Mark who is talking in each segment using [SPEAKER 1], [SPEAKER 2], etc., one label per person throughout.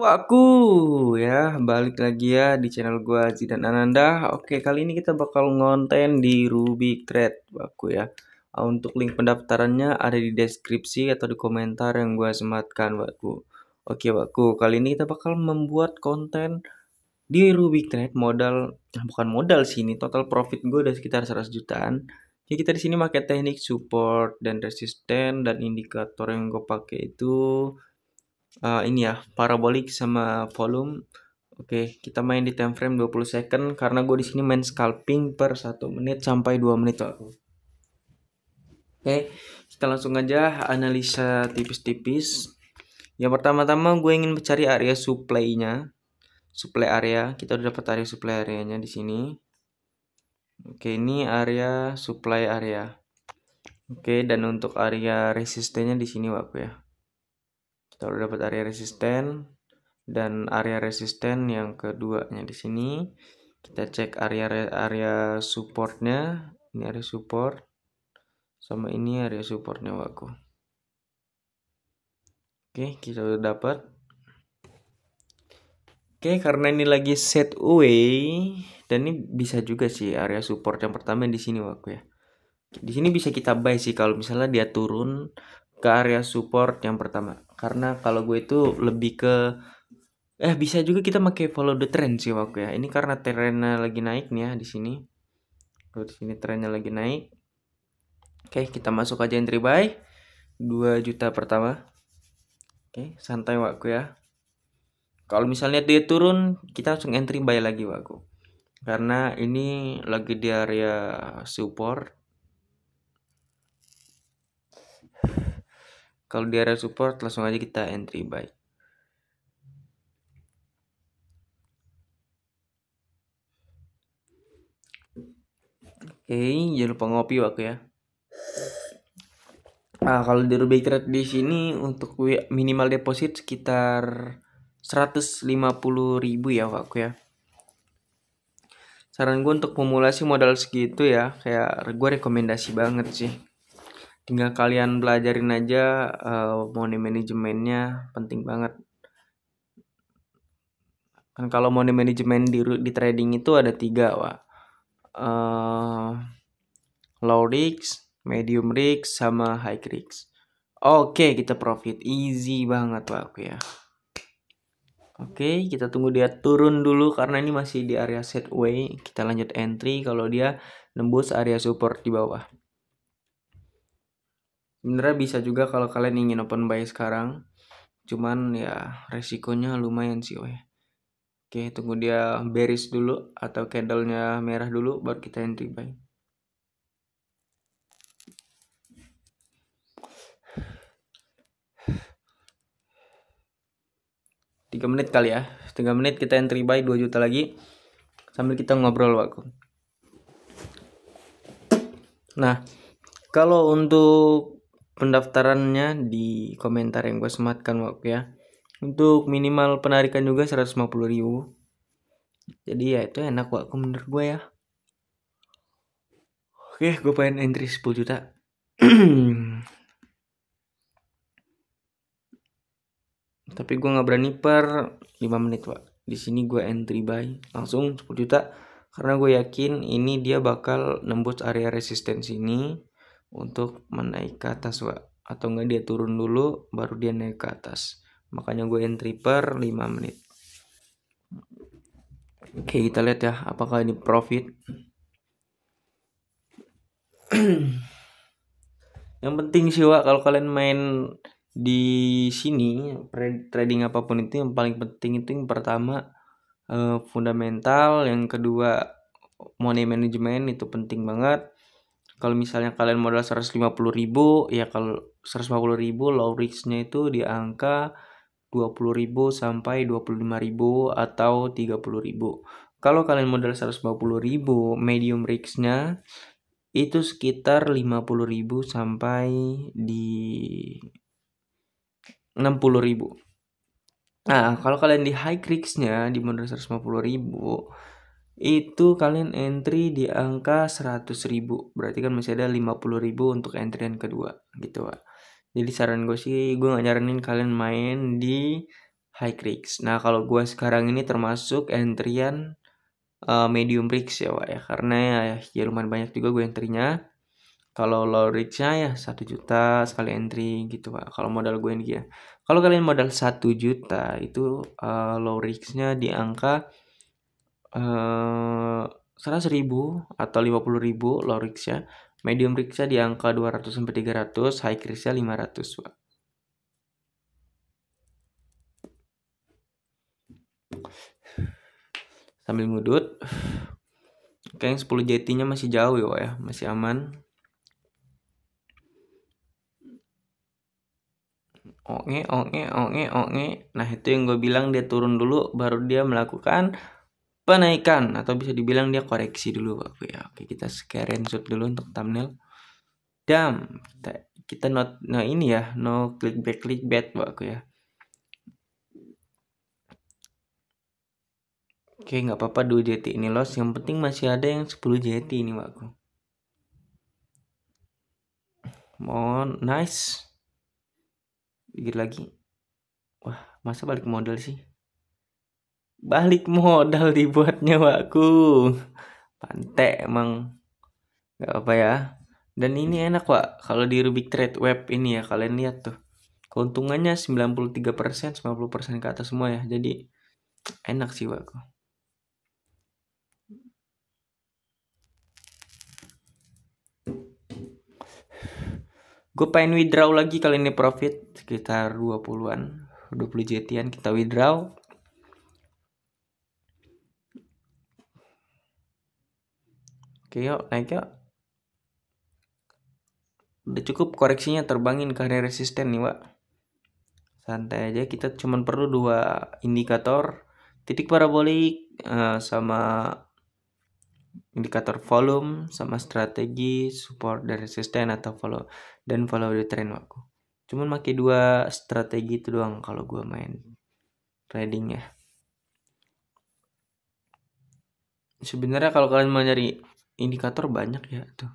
[SPEAKER 1] Aku ya balik lagi ya di channel gua Zidan Ananda. Oke, kali ini kita bakal ngonten di Rubik Thread aku ya. Untuk link pendaftarannya ada di deskripsi atau di komentar yang gua sematkan Wakku. Oke Wakku, kali ini kita bakal membuat konten di Rubik Thread modal bukan modal sih, ini total profit gue udah sekitar 100 jutaan. Jadi kita di sini pakai teknik support dan resisten, dan indikator yang gue pakai itu ini ya, parabolik sama volume. Oke, kita main di time frame 20 second karena gue di sini main scalping per 1 menit sampai 2 menit waktu. Oke, kita langsung aja analisa tipis-tipis. Yang pertama-tama gue ingin mencari area supply-nya. Supply area, kita udah dapat area supply areanya di sini. Oke, ini area supply area. Oke, dan untuk area resistennya di sini waktu ya. Kita udah dapat area resisten. Dan area resisten yang keduanya di sini kita cek area supportnya. Ini area support sama ini area supportnya waktu. Oke, kita udah dapat. Oke, karena ini lagi set away dan ini bisa juga sih area support yang pertama di sini waktu ya. Di sini bisa kita buy sih kalau misalnya dia turun ke area support yang pertama. Karena kalau gue itu lebih ke bisa juga kita pakai follow the trend sih waktu ya. Ini karena trennya lagi naik nih ya di sini. Kalau di sini trennya lagi naik. Oke, kita masuk aja entry buy 2 juta pertama. Oke, santai waktu ya. Kalau misalnya dia turun, kita langsung entry buy lagi waktu. Karena ini lagi di area support. Kalau di area support langsung aja kita entry buy. Oke, jangan lupa ngopi waktu ya. Nah, kalau di Rubik Trade di sini untuk minimal deposit sekitar 150.000 ya waktu ya. Saran gue untuk pemula sih modal segitu ya, kayak gue rekomendasi banget sih. Tinggal kalian belajarin aja money manajemennya, penting banget. Kan kalau money management di trading itu ada 3 wah. Low risk, medium risk, sama high risk. Oke, kita profit easy banget waktu ya. Oke, kita tunggu dia turun dulu karena ini masih di area sideway. Kita lanjut entry kalau dia nembus area support di bawah. Sebenarnya bisa juga kalau kalian ingin open buy sekarang. Cuman ya resikonya lumayan sih weh. Oke, tunggu dia bearish dulu atau candlenya merah dulu baru kita entry buy. Tiga menit kali ya. 3 menit kita entry buy 2 juta lagi. Sambil kita ngobrol waktu. Nah, kalau untuk pendaftarannya di komentar yang gue sematkan waktu ya. Untuk minimal penarikan juga 150.000. Jadi ya itu enak waktu menurut gue ya. Oke, gue pengen entry 10 juta. Tapi gue nggak berani per 5 menit pak. Di sini gue entry buy langsung 10 juta karena gue yakin ini dia bakal nembus area resistensi ini untuk menaik ke atas pak. Atau enggak dia turun dulu baru dia naik ke atas. Makanya gue entry per 5 menit. Oke, kita lihat ya apakah ini profit. Yang penting sih Wak, kalau kalian main di sini trading apapun itu yang paling penting itu yang pertama fundamental, yang kedua money management itu penting banget. Kalau misalnya kalian modal 150.000 ya, kalau 150.000 low risknya itu di angka 20.000 sampai 25.000 atau 30.000. Kalau kalian modal 150.000 medium risknya itu sekitar 50.000 sampai di 60.000. Nah, kalau kalian di high risknya di modal 150.000 itu kalian entry di angka 100.000. Berarti kan masih ada 50.000 untuk entry yang kedua gitu, Pak. Jadi saran gue sih, gue gak nyaranin kalian main di high risk. Nah, kalau gua sekarang ini termasuk entrian medium risk ya, Wak ya. Karena ya lumayan banyak juga gue entry-nya. Kalau low risk-nya ya 1 juta sekali entry gitu, Pak. Kalau modal gue ini ya. Kalau kalian modal 1 juta itu low risk-nya di angka 100.000 atau 50.000 low risk-nya. Medium risk-nya di angka 200 sampai 300, high risk-nya 500, Pak. Sambil ngudut. Oke, yang 10 JT-nya masih jauh ya, Pak ya. Masih aman. Oke. Nah, itu yang gue bilang, dia turun dulu baru dia melakukan penaikan, atau bisa dibilang dia koreksi dulu, Pak ya. Oke, kita screenshot dulu untuk thumbnail. Kita no ini ya, no clickbait, Pak ya. Oke, nggak apa-apa 2 JT ini loss, yang penting masih ada yang 10 JT ini, Pak. Mohon nice. Dikit lagi. Wah, masa balik modal sih? Balik modal dibuatnya, Wakku. Pantek emang. Gak apa ya. Dan ini enak, Pak. Kalau di Rubik Trade Web ini ya, kalian lihat tuh. Keuntungannya 93%, 90% ke atas semua ya. Jadi enak sih, Wakku. Gue pengen withdraw lagi kali ini profit sekitar 20-an, 20 JT-an kita withdraw. Oke, yuk naik yuk. Udah cukup koreksinya, terbangin ke area resisten nih, Pak. Santai aja, kita cuma perlu 2 indikator, titik parabolik sama indikator volume, sama strategi support dan resisten atau follow the trend, Pak. Cuman pakai 2 strategi itu doang kalau gue main trading ya. Sebenarnya kalau kalian mau nyari indikator banyak ya tuh.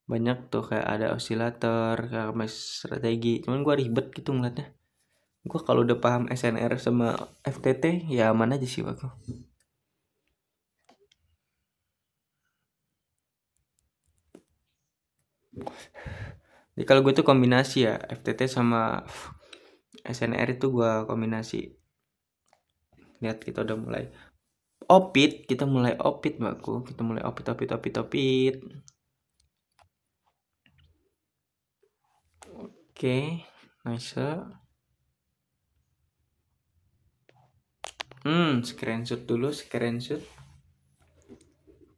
[SPEAKER 1] Banyak tuh, kayak ada osilator, kayak strategi. Cuman gue ribet gitu ngeliatnya. Gue kalau udah paham SNR sama FTT ya aman aja sih, Pak. Jadi kalau gue tuh kombinasi ya, FTT sama SNR itu gue kombinasi. Lihat, kita udah mulai opit, Mbakku. Kita mulai opit. Oke, nice. Screenshot dulu.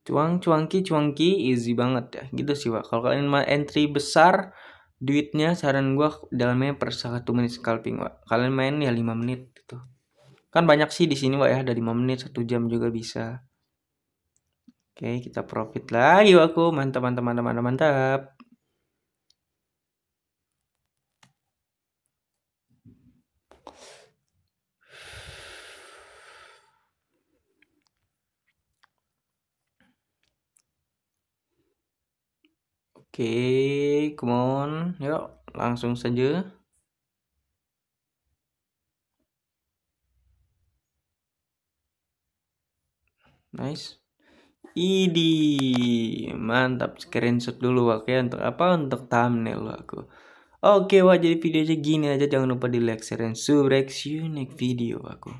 [SPEAKER 1] Cuangki easy banget ya. Gitu sih, Pak. Kalau kalian mau entry besar duitnya, saran gua dalamnya per 1 menit scalping, Pak. Kalian main ya 5 menit gitu. Kan banyak sih di sini, Pak ya, dari 5 menit 1 jam juga bisa. Oke, kita profit lagi, Pak. Mantap. Oke, come on. Yuk, langsung saja. Nice. Mantap. Screenshot dulu, Wak ya. Untuk apa? Untuk thumbnail, aku. Oke, Wak, jadi videonya gini aja. Jangan lupa di like, share, dan subscribe. See you next video, aku.